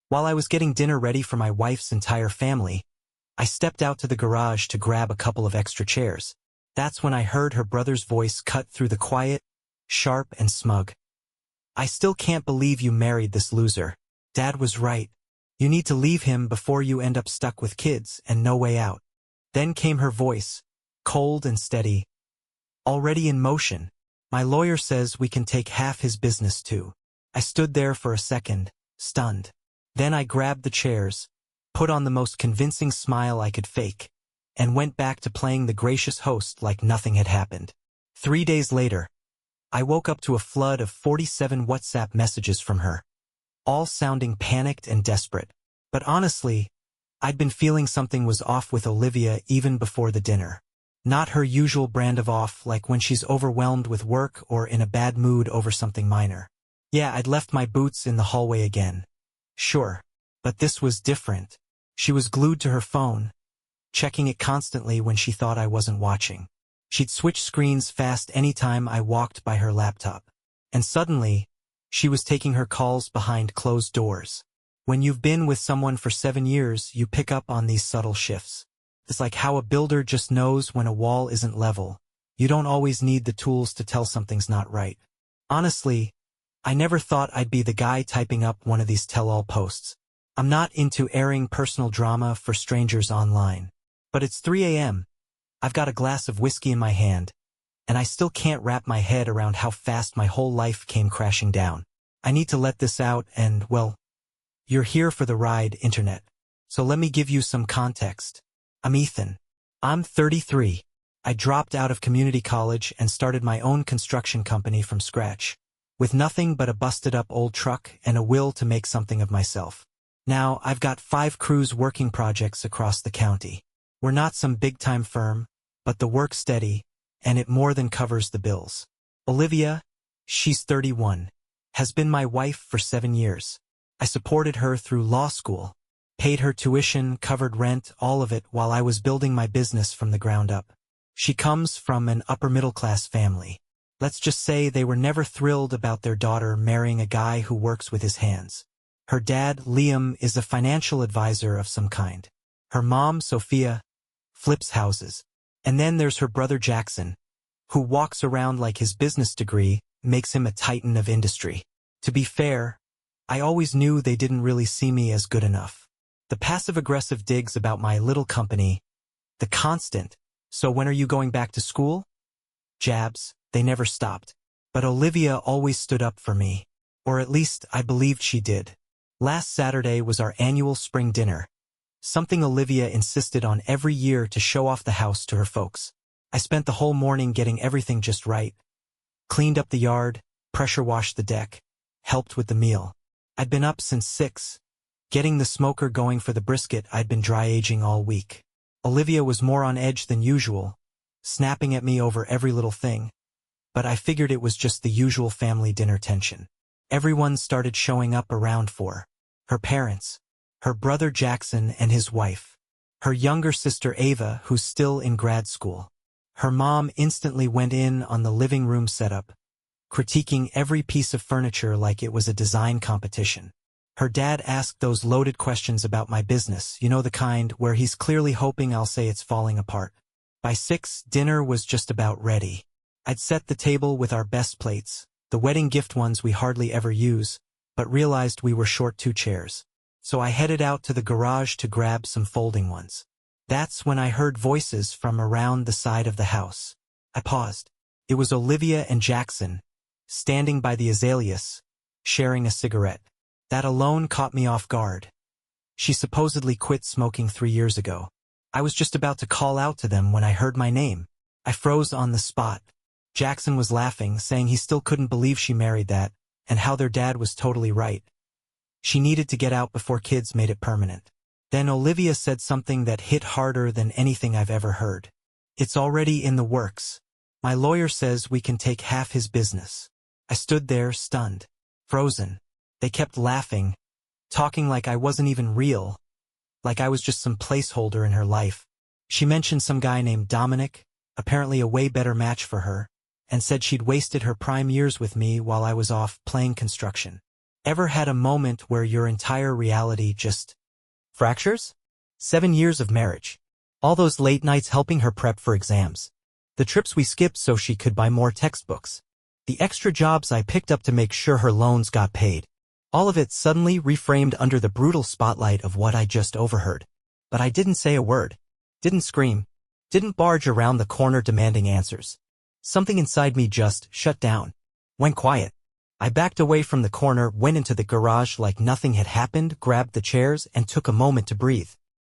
While I was getting dinner ready for my wife's entire family, I stepped out to the garage to grab a couple of extra chairs. That's when I heard her brother's voice cut through the quiet, sharp and smug. "I still can't believe you married this loser. Dad was right. You need to leave him before you end up stuck with kids and no way out." Then came her voice, cold and steady. "Already in motion. My lawyer says we can take half his business too." I stood there for a second, stunned. Then I grabbed the chairs, put on the most convincing smile I could fake, and went back to playing the gracious host like nothing had happened. 3 days later, I woke up to a flood of 47 WhatsApp messages from her, all sounding panicked and desperate. But honestly, I'd been feeling something was off with Olivia even before the dinner. Not her usual brand of off, like when she's overwhelmed with work or in a bad mood over something minor. Yeah, I'd left my boots in the hallway again. Sure, but this was different. She was glued to her phone, checking it constantly when she thought I wasn't watching. She'd switch screens fast anytime I walked by her laptop. And suddenly, she was taking her calls behind closed doors. When you've been with someone for 7 years, you pick up on these subtle shifts. It's like how a builder just knows when a wall isn't level. You don't always need the tools to tell something's not right. Honestly, I never thought I'd be the guy typing up one of these tell-all posts. I'm not into airing personal drama for strangers online. But it's 3 a.m. I've got a glass of whiskey in my hand, and I still can't wrap my head around how fast my whole life came crashing down. I need to let this out and, well, you're here for the ride, Internet. So let me give you some context. I'm Ethan. I'm 33. I dropped out of community college and started my own construction company from scratch, with nothing but a busted-up old truck and a will to make something of myself. Now, I've got 5 crews working projects across the county. We're not some big-time firm, but the work's steady, and it more than covers the bills. Olivia, she's 31, has been my wife for 7 years. I supported her through law school, paid her tuition, covered rent, all of it while I was building my business from the ground up. She comes from an upper-middle-class family. Let's just say they were never thrilled about their daughter marrying a guy who works with his hands. Her dad, Liam, is a financial advisor of some kind. Her mom, Sophia, flips houses. And then there's her brother Jackson, who walks around like his business degree makes him a titan of industry. To be fair, I always knew they didn't really see me as good enough. The passive-aggressive digs about my little company, the constant, "So when are you going back to school?" jabs, they never stopped. But Olivia always stood up for me. Or at least I believed she did. Last Saturday was our annual spring dinner, something Olivia insisted on every year to show off the house to her folks. I spent the whole morning getting everything just right. Cleaned up the yard, pressure-washed the deck, helped with the meal. I'd been up since 6, getting the smoker going for the brisket I'd been dry-aging all week. Olivia was more on edge than usual, snapping at me over every little thing. But I figured it was just the usual family dinner tension. Everyone started showing up around for her parents, her brother Jackson and his wife, her younger sister Ava, who's still in grad school. Her mom instantly went in on the living room setup, critiquing every piece of furniture like it was a design competition. Her dad asked those loaded questions about my business, you know, the kind where he's clearly hoping I'll say it's falling apart. By 6, dinner was just about ready. I'd set the table with our best plates, the wedding gift ones we hardly ever use, but realized we were short 2 chairs. So I headed out to the garage to grab some folding ones. That's when I heard voices from around the side of the house. I paused. It was Olivia and Jackson, standing by the azaleas, sharing a cigarette. That alone caught me off guard. She supposedly quit smoking 3 years ago. I was just about to call out to them when I heard my name. I froze on the spot. Jackson was laughing, saying he still couldn't believe she married that, and how their dad was totally right. She needed to get out before kids made it permanent. Then Olivia said something that hit harder than anything I've ever heard. "It's already in the works. My lawyer says we can take half his business." I stood there, stunned, frozen. They kept laughing, talking like I wasn't even real, like I was just some placeholder in her life. She mentioned some guy named Dominic, apparently a way better match for her, and said she'd wasted her prime years with me while I was off playing construction. Ever had a moment where your entire reality just fractures? 7 years of marriage. All those late nights helping her prep for exams. The trips we skipped so she could buy more textbooks. The extra jobs I picked up to make sure her loans got paid. All of it suddenly reframed under the brutal spotlight of what I just overheard. But I didn't say a word. Didn't scream. Didn't barge around the corner demanding answers. Something inside me just shut down. Went quiet. I backed away from the corner, went into the garage like nothing had happened, grabbed the chairs, and took a moment to breathe.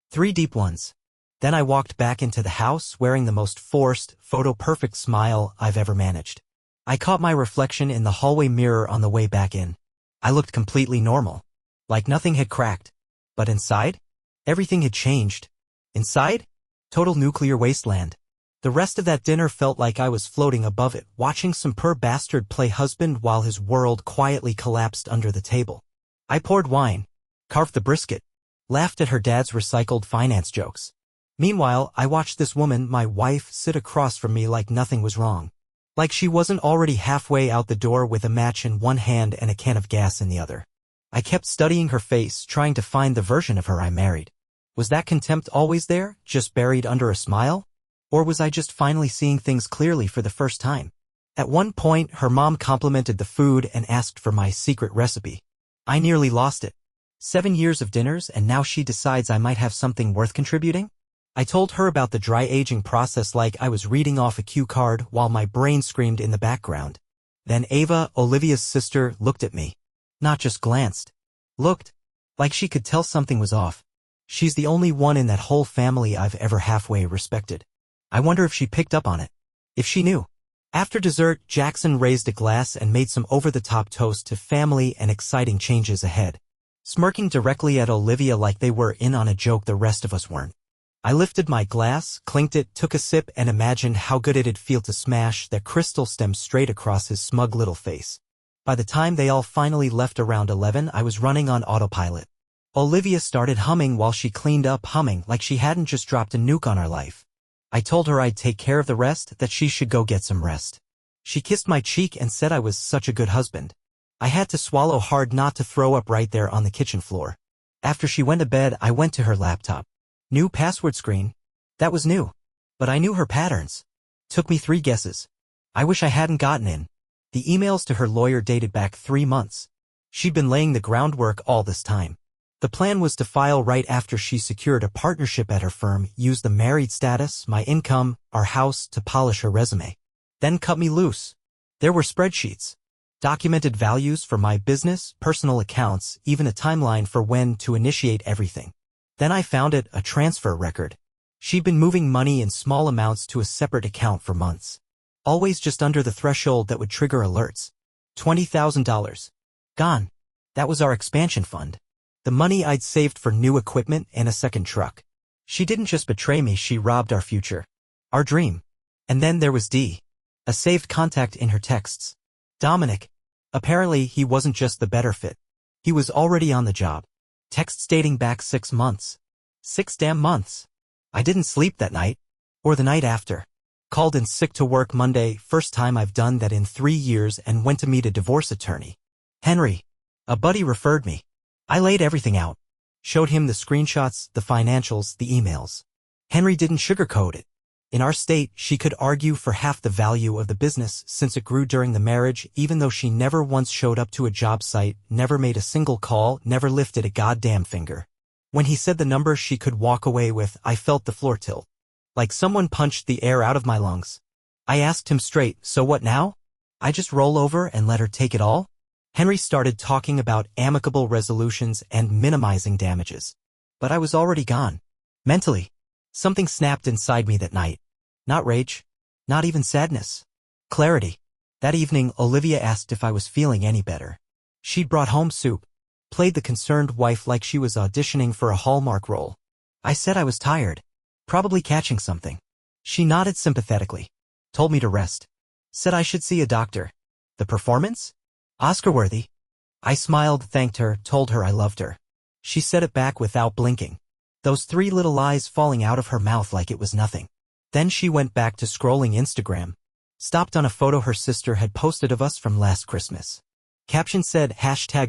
3 deep ones. Then I walked back into the house wearing the most forced, photo-perfect smile I've ever managed. I caught my reflection in the hallway mirror on the way back in. I looked completely normal. Like nothing had cracked. But inside? Everything had changed. Inside? Total nuclear wasteland. The rest of that dinner felt like I was floating above it, watching some poor bastard play husband while his world quietly collapsed under the table. I poured wine, carved the brisket, laughed at her dad's recycled finance jokes. Meanwhile, I watched this woman, my wife, sit across from me like nothing was wrong. Like she wasn't already halfway out the door with a match in one hand and a can of gas in the other. I kept studying her face, trying to find the version of her I married. Was that contempt always there, just buried under a smile? Or was I just finally seeing things clearly for the first time? At one point, her mom complimented the food and asked for my secret recipe. I nearly lost it. 7 years of dinners and now she decides I might have something worth contributing? I told her about the dry aging process like I was reading off a cue card while my brain screamed in the background. Then Ava, Olivia's sister, looked at me. Not just glanced. Looked. Like she could tell something was off. She's the only one in that whole family I've ever halfway respected. I wonder if she picked up on it. If she knew. After dessert, Jackson raised a glass and made some over-the-top toast to family and exciting changes ahead. Smirking directly at Olivia like they were in on a joke the rest of us weren't. I lifted my glass, clinked it, took a sip, and imagined how good it'd feel to smash that crystal stem straight across his smug little face. By the time they all finally left around 11, I was running on autopilot. Olivia started humming while she cleaned up, humming like she hadn't just dropped a nuke on our life. I told her I'd take care of the rest, that she should go get some rest. She kissed my cheek and said I was such a good husband. I had to swallow hard not to throw up right there on the kitchen floor. After she went to bed, I went to her laptop. New password screen. That was new. But I knew her patterns. Took me 3 guesses. I wish I hadn't gotten in. The emails to her lawyer dated back 3 months. She'd been laying the groundwork all this time. The plan was to file right after she secured a partnership at her firm, use the married status, my income, our house to polish her resume. Then cut me loose. There were spreadsheets. Documented values for my business, personal accounts, even a timeline for when to initiate everything. Then I found it, a transfer record. She'd been moving money in small amounts to a separate account for months. Always just under the threshold that would trigger alerts. $20,000. Gone. That was our expansion fund. The money I'd saved for new equipment and a second truck. She didn't just betray me, she robbed our future. Our dream. And then there was D. A saved contact in her texts. Dominic. Apparently he wasn't just the better fit. He was already on the job. Texts dating back 6 months. 6 damn months. I didn't sleep that night. Or the night after. Called in sick to work Monday, first time I've done that in 3 years, and went to meet a divorce attorney. Henry. A buddy referred me. I laid everything out. Showed him the screenshots, the financials, the emails. Henry didn't sugarcoat it. In our state, she could argue for half the value of the business since it grew during the marriage, even though she never once showed up to a job site, never made a single call, never lifted a goddamn finger. When he said the number she could walk away with, I felt the floor tilt. Like someone punched the air out of my lungs. I asked him straight, so what now? I just roll over and let her take it all? Henry started talking about amicable resolutions and minimizing damages. But I was already gone. Mentally. Something snapped inside me that night. Not rage. Not even sadness. Clarity. That evening, Olivia asked if I was feeling any better. She'd brought home soup. Played the concerned wife like she was auditioning for a Hallmark role. I said I was tired. Probably catching something. She nodded sympathetically. Told me to rest. Said I should see a doctor. The performance? Oscar-worthy. I smiled, thanked her, told her I loved her. She said it back without blinking. Those 3 little lies falling out of her mouth like it was nothing. Then she went back to scrolling Instagram. Stopped on a photo her sister had posted of us from last Christmas. Caption said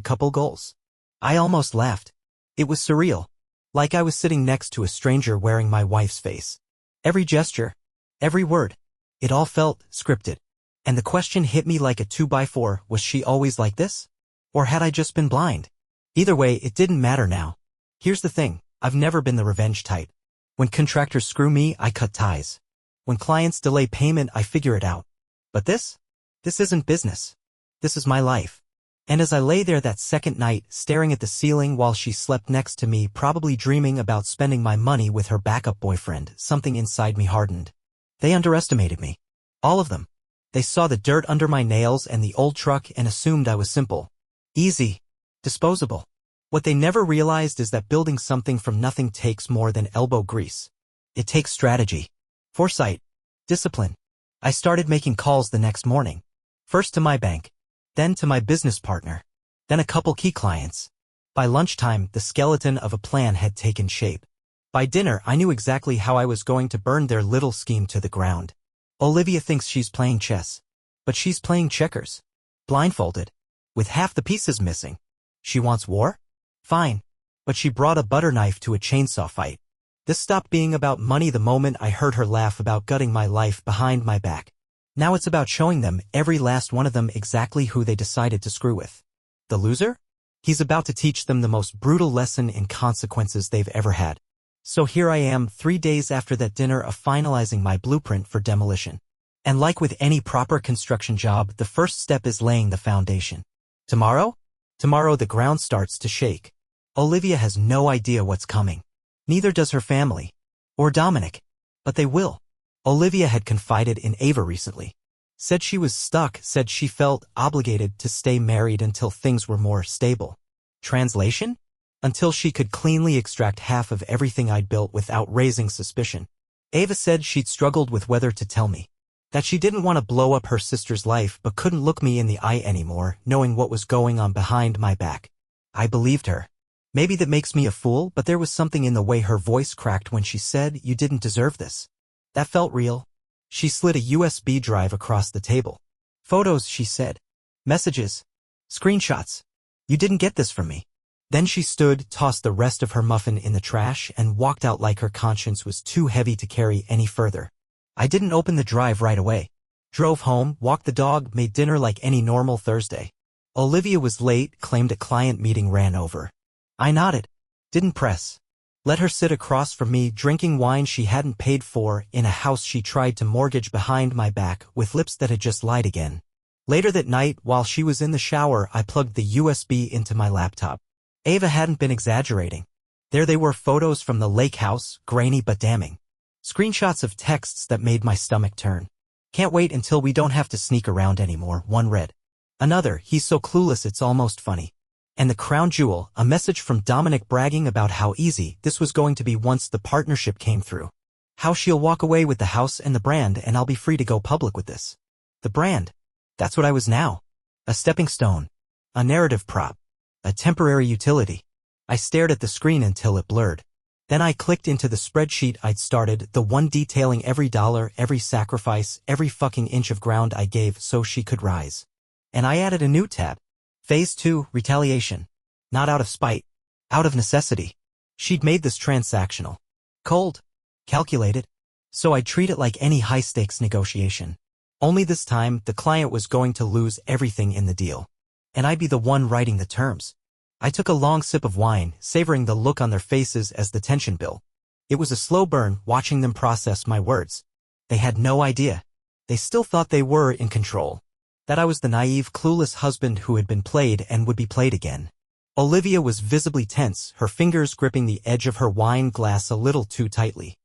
#couple goals. I almost laughed. It was surreal. Like I was sitting next to a stranger wearing my wife's face. Every gesture, every word, it all felt scripted. And the question hit me like a 2x4, was she always like this? Or had I just been blind? Either way, it didn't matter now. Here's the thing, I've never been the revenge type. When contractors screw me, I cut ties. When clients delay payment, I figure it out. But this isn't business. This is my life. And as I lay there that second night, staring at the ceiling while she slept next to me, probably dreaming about spending my money with her backup boyfriend, something inside me hardened. They underestimated me. All of them. They saw the dirt under my nails and the old truck and assumed I was simple. Easy. Disposable. What they never realized is that building something from nothing takes more than elbow grease. It takes strategy, foresight, discipline. I started making calls the next morning. First to my bank, then to my business partner, then a couple key clients. By lunchtime, the skeleton of a plan had taken shape. By dinner, I knew exactly how I was going to burn their little scheme to the ground. Olivia thinks she's playing chess, but she's playing checkers. Blindfolded, with half the pieces missing. She wants war? Fine. But she brought a butter knife to a chainsaw fight. This stopped being about money the moment I heard her laugh about gutting my life behind my back. Now it's about showing them, every last one of them, exactly who they decided to screw with. The loser? He's about to teach them the most brutal lesson in consequences they've ever had. So here I am, 3 days after that dinner, of finalizing my blueprint for demolition. And like with any proper construction job, the first step is laying the foundation. Tomorrow the ground starts to shake. Olivia has no idea what's coming. Neither does her family. Or Dominic. But they will. Olivia had confided in Ava recently. Said she was stuck, said she felt obligated to stay married until things were more stable. Translation? Until she could cleanly extract half of everything I'd built without raising suspicion. Ava said she'd struggled with whether to tell me. That she didn't want to blow up her sister's life but couldn't look me in the eye anymore, knowing what was going on behind my back. I believed her. Maybe that makes me a fool, but there was something in the way her voice cracked when she said, "You didn't deserve this." That felt real. She slid a USB drive across the table. Photos, she said. Messages. Screenshots. You didn't get this from me. Then she stood, tossed the rest of her muffin in the trash, and walked out like her conscience was too heavy to carry any further. I didn't open the drive right away. Drove home, walked the dog, made dinner like any normal Thursday. Olivia was late, claimed a client meeting ran over. I nodded. Didn't press. Let her sit across from me, drinking wine she hadn't paid for, in a house she tried to mortgage behind my back, with lips that had just lied again. Later that night, while she was in the shower, I plugged the USB into my laptop. Ava hadn't been exaggerating. There they were, photos from the lake house, grainy but damning. Screenshots of texts that made my stomach turn. Can't wait until we don't have to sneak around anymore, one read. Another, he's so clueless it's almost funny. And the crown jewel, a message from Dominic bragging about how easy this was going to be once the partnership came through. How she'll walk away with the house and the brand and I'll be free to go public with this. The brand. That's what I was now. A stepping stone. A narrative prop. A temporary utility. I stared at the screen until it blurred. Then I clicked into the spreadsheet I'd started, the one detailing every dollar, every sacrifice, every fucking inch of ground I gave so she could rise. And I added a new tab. Phase 2, retaliation. Not out of spite. Out of necessity. She'd made this transactional. Cold. Calculated. So I'd treat it like any high-stakes negotiation. Only this time, the client was going to lose everything in the deal. And I'd be the one writing the terms. I took a long sip of wine, savoring the look on their faces as the tension built. It was a slow burn, watching them process my words. They had no idea. They still thought they were in control. That I was the naive, clueless husband who had been played and would be played again. Olivia was visibly tense, her fingers gripping the edge of her wine glass a little too tightly.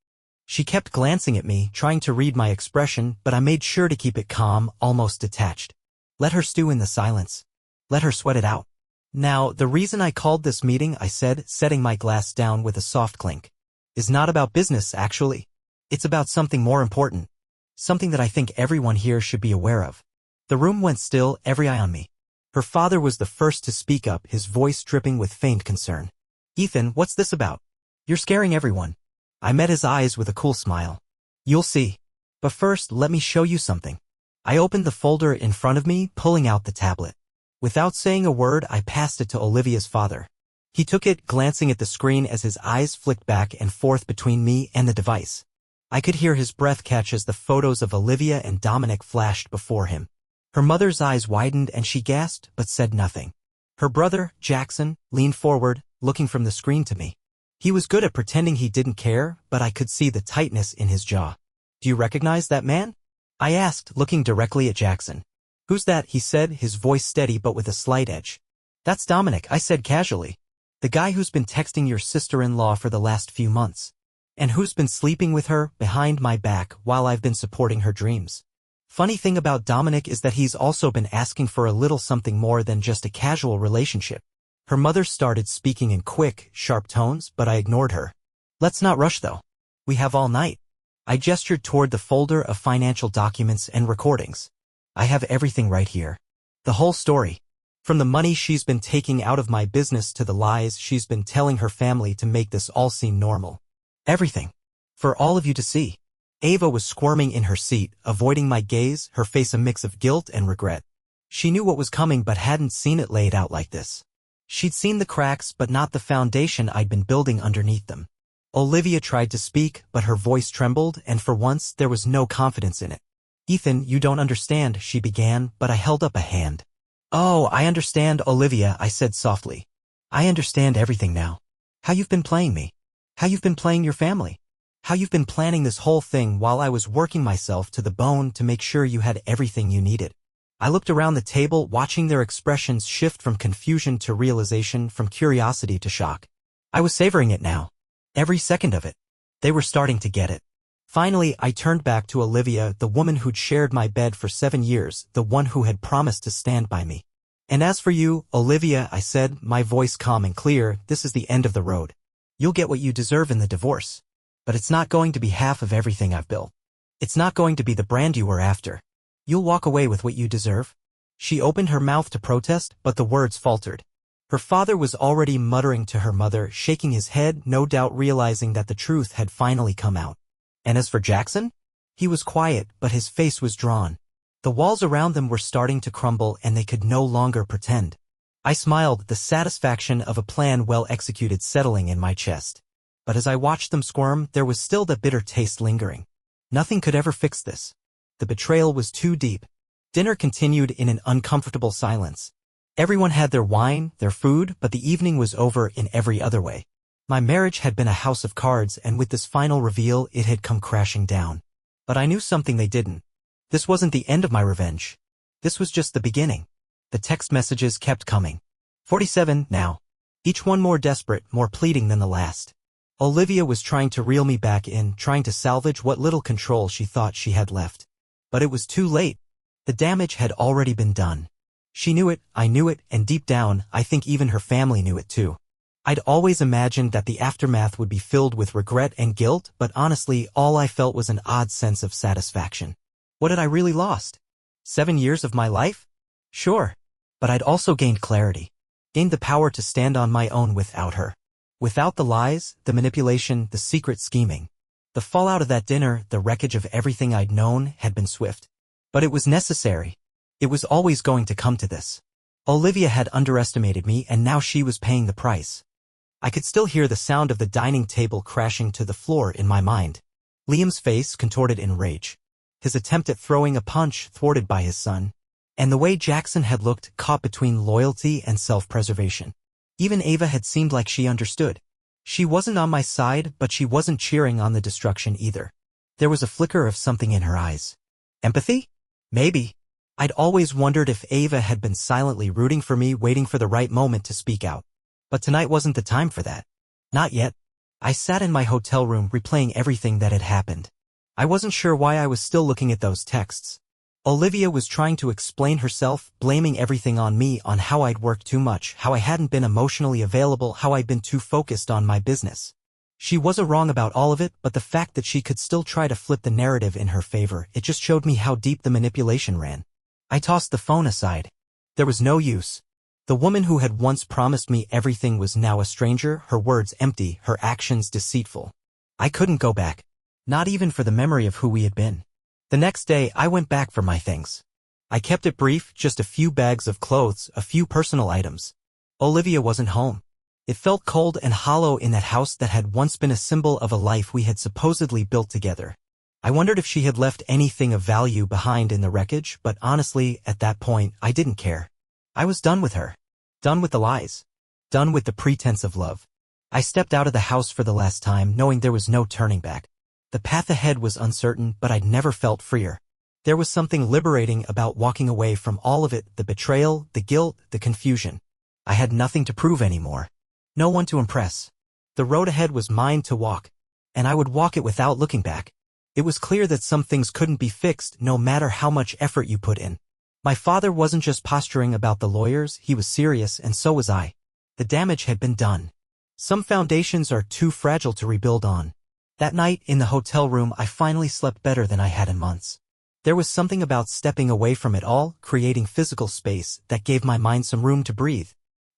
She kept glancing at me, trying to read my expression, but I made sure to keep it calm, almost detached. Let her stew in the silence. Let her sweat it out. Now, the reason I called this meeting, I said, setting my glass down with a soft clink, is not about business, actually. It's about something more important. Something that I think everyone here should be aware of. The room went still, every eye on me. Her father was the first to speak up, his voice dripping with faint concern. Ethan, what's this about? You're scaring everyone. I met his eyes with a cool smile. You'll see. But first, let me show you something. I opened the folder in front of me, pulling out the tablet. Without saying a word, I passed it to Olivia's father. He took it, glancing at the screen as his eyes flicked back and forth between me and the device. I could hear his breath catch as the photos of Olivia and Dominic flashed before him. Her mother's eyes widened and she gasped but said nothing. Her brother, Jackson, leaned forward, looking from the screen to me. He was good at pretending he didn't care, but I could see the tightness in his jaw. "Do you recognize that man?" I asked, looking directly at Jackson. "Who's that?" he said, his voice steady but with a slight edge. "That's Dominic," I said casually. "The guy who's been texting your sister-in-law for the last few months. And who's been sleeping with her, behind my back, while I've been supporting her dreams." Funny thing about Dominic is that he's also been asking for a little something more than just a casual relationship. Her mother started speaking in quick, sharp tones, but I ignored her. "Let's not rush though. We have all night." I gestured toward the folder of financial documents and recordings. "I have everything right here. The whole story. From the money she's been taking out of my business to the lies she's been telling her family to make this all seem normal. Everything. For all of you to see." Ava was squirming in her seat, avoiding my gaze, her face a mix of guilt and regret. She knew what was coming but hadn't seen it laid out like this. She'd seen the cracks but not the foundation I'd been building underneath them. Olivia tried to speak, but her voice trembled, and for once there was no confidence in it. "Ethan, you don't understand," she began, but I held up a hand. "Oh, I understand, Olivia," I said softly. "I understand everything now. How you've been playing me. How you've been playing your family. How you've been planning this whole thing while I was working myself to the bone to make sure you had everything you needed." I looked around the table, watching their expressions shift from confusion to realization, from curiosity to shock. I was savoring it now. Every second of it. They were starting to get it. Finally, I turned back to Olivia, the woman who'd shared my bed for 7 years, the one who had promised to stand by me. "And as for you, Olivia," I said, my voice calm and clear, "this is the end of the road. You'll get what you deserve in the divorce. But it's not going to be half of everything I've built. It's not going to be the brand you were after. You'll walk away with what you deserve." She opened her mouth to protest, but the words faltered. Her father was already muttering to her mother, shaking his head, no doubt realizing that the truth had finally come out. And as for Jackson? He was quiet, but his face was drawn. The walls around them were starting to crumble, and they could no longer pretend. I smiled, the satisfaction of a plan well executed settling in my chest. But as I watched them squirm, there was still the bitter taste lingering. Nothing could ever fix this. The betrayal was too deep. Dinner continued in an uncomfortable silence. Everyone had their wine, their food, but the evening was over in every other way. My marriage had been a house of cards, and with this final reveal, it had come crashing down. But I knew something they didn't. This wasn't the end of my revenge. This was just the beginning. The text messages kept coming. 47 now. Each one more desperate, more pleading than the last. Olivia was trying to reel me back in, trying to salvage what little control she thought she had left. But it was too late. The damage had already been done. She knew it, I knew it, and deep down, I think even her family knew it too. I'd always imagined that the aftermath would be filled with regret and guilt, but honestly, all I felt was an odd sense of satisfaction. What had I really lost? 7 years of my life? Sure. But I'd also gained clarity. Gained the power to stand on my own without her. Without the lies, the manipulation, the secret scheming. The fallout of that dinner, the wreckage of everything I'd known, had been swift. But it was necessary. It was always going to come to this. Olivia had underestimated me, and now she was paying the price. I could still hear the sound of the dining table crashing to the floor in my mind. Liam's face contorted in rage. His attempt at throwing a punch thwarted by his son. And the way Jackson had looked, caught between loyalty and self-preservation. Even Ava had seemed like she understood. She wasn't on my side, but she wasn't cheering on the destruction either. There was a flicker of something in her eyes. Empathy? Maybe. I'd always wondered if Ava had been silently rooting for me, waiting for the right moment to speak out. But tonight wasn't the time for that. Not yet. I sat in my hotel room replaying everything that had happened. I wasn't sure why I was still looking at those texts. Olivia was trying to explain herself, blaming everything on me, on how I'd worked too much, how I hadn't been emotionally available, how I'd been too focused on my business. She wasn't wrong about all of it, but the fact that she could still try to flip the narrative in her favor, it just showed me how deep the manipulation ran. I tossed the phone aside. There was no use. The woman who had once promised me everything was now a stranger, her words empty, her actions deceitful. I couldn't go back. Not even for the memory of who we had been. The next day, I went back for my things. I kept it brief, just a few bags of clothes, a few personal items. Olivia wasn't home. It felt cold and hollow in that house that had once been a symbol of a life we had supposedly built together. I wondered if she had left anything of value behind in the wreckage, but honestly, at that point, I didn't care. I was done with her. Done with the lies. Done with the pretense of love. I stepped out of the house for the last time, knowing there was no turning back. The path ahead was uncertain, but I'd never felt freer. There was something liberating about walking away from all of it, the betrayal, the guilt, the confusion. I had nothing to prove anymore. No one to impress. The road ahead was mine to walk, and I would walk it without looking back. It was clear that some things couldn't be fixed no matter how much effort you put in. My father wasn't just posturing about the lawyers, he was serious, and so was I. The damage had been done. Some foundations are too fragile to rebuild on. That night, in the hotel room, I finally slept better than I had in months. There was something about stepping away from it all, creating physical space, that gave my mind some room to breathe.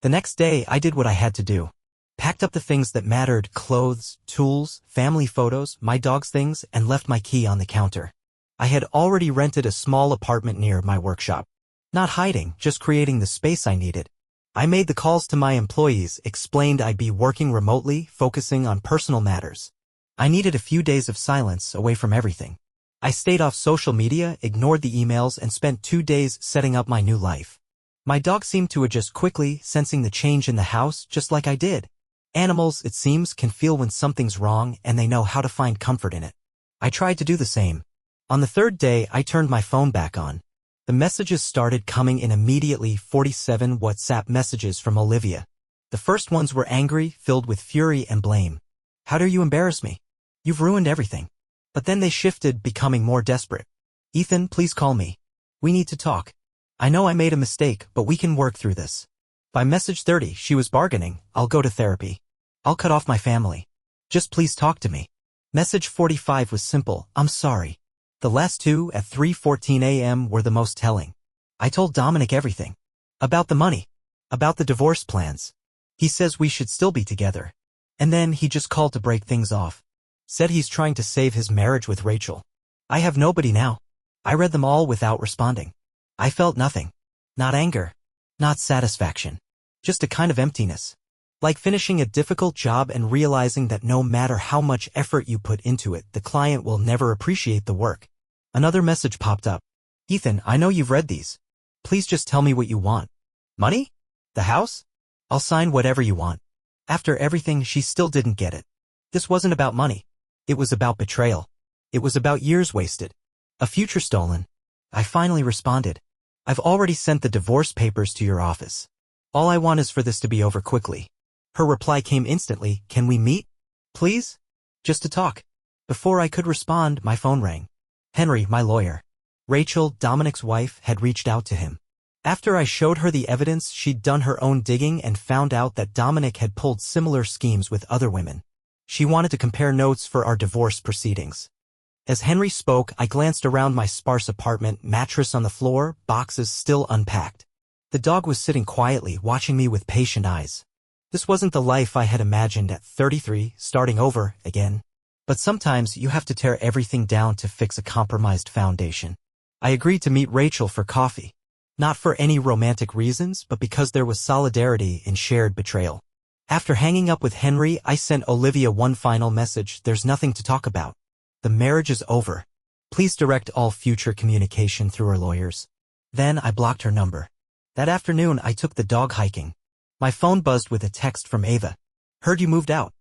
The next day, I did what I had to do. Packed up the things that mattered, clothes, tools, family photos, my dog's things, and left my key on the counter. I had already rented a small apartment near my workshop. Not hiding, just creating the space I needed. I made the calls to my employees, explained I'd be working remotely, focusing on personal matters. I needed a few days of silence, away from everything. I stayed off social media, ignored the emails, and spent 2 days setting up my new life. My dog seemed to adjust quickly, sensing the change in the house, just like I did. Animals, it seems, can feel when something's wrong, and they know how to find comfort in it. I tried to do the same. On the third day, I turned my phone back on. The messages started coming in immediately, 47 WhatsApp messages from Olivia. The first ones were angry, filled with fury and blame. How dare you embarrass me? You've ruined everything. But then they shifted, becoming more desperate. Ethan, please call me. We need to talk. I know I made a mistake, but we can work through this. By message 30, she was bargaining. I'll go to therapy. I'll cut off my family. Just please talk to me. Message 45 was simple. I'm sorry. The last two, at 3:14 a.m., were the most telling. I told Dominic everything. About the money. About the divorce plans. He says we should still be together. And then he just called to break things off. Said he's trying to save his marriage with Rachel. I have nobody now. I read them all without responding. I felt nothing. Not anger. Not satisfaction. Just a kind of emptiness. Like finishing a difficult job and realizing that no matter how much effort you put into it, the client will never appreciate the work. Another message popped up. Ethan, I know you've read these. Please just tell me what you want. Money? The house? I'll sign whatever you want. After everything, she still didn't get it. This wasn't about money. It was about betrayal. It was about years wasted. A future stolen. I finally responded. I've already sent the divorce papers to your office. All I want is for this to be over quickly. Her reply came instantly. Can we meet? Please? Just to talk. Before I could respond, my phone rang. Henry, my lawyer. Rachel, Dominic's wife, had reached out to him. After I showed her the evidence, she'd done her own digging and found out that Dominic had pulled similar schemes with other women. She wanted to compare notes for our divorce proceedings. As Henry spoke, I glanced around my sparse apartment, mattress on the floor, boxes still unpacked. The dog was sitting quietly, watching me with patient eyes. This wasn't the life I had imagined at 33, starting over again. But sometimes you have to tear everything down to fix a compromised foundation. I agreed to meet Rachel for coffee. Not for any romantic reasons, but because there was solidarity in shared betrayal. After hanging up with Henry, I sent Olivia one final message. There's nothing to talk about. The marriage is over. Please direct all future communication through her lawyers. Then I blocked her number. That afternoon, I took the dog hiking. My phone buzzed with a text from Ava. Heard you moved out.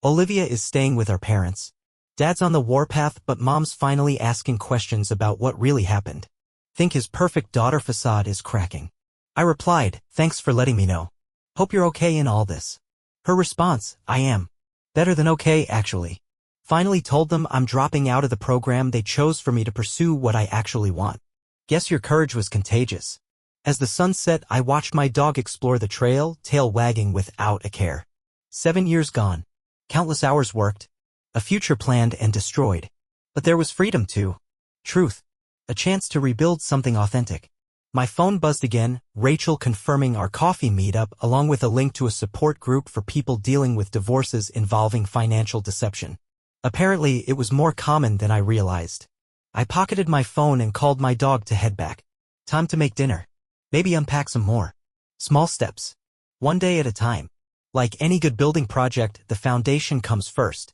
Olivia is staying with our parents. Dad's on the warpath, but Mom's finally asking questions about what really happened. Think his perfect daughter facade is cracking. I replied, thanks for letting me know. Hope you're okay in all this. Her response, I am. Better than okay, actually. Finally told them I'm dropping out of the program they chose for me to pursue what I actually want. Guess your courage was contagious. As the sun set, I watched my dog explore the trail, tail wagging without a care. 7 years gone. Countless hours worked. A future planned and destroyed. But there was freedom too. Truth. A chance to rebuild something authentic. My phone buzzed again, Rachel confirming our coffee meetup along with a link to a support group for people dealing with divorces involving financial deception. Apparently, it was more common than I realized. I pocketed my phone and called my dog to head back. Time to make dinner. Maybe unpack some more. Small steps. One day at a time. Like any good building project, the foundation comes first.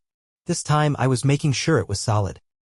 This time I was making sure it was solid.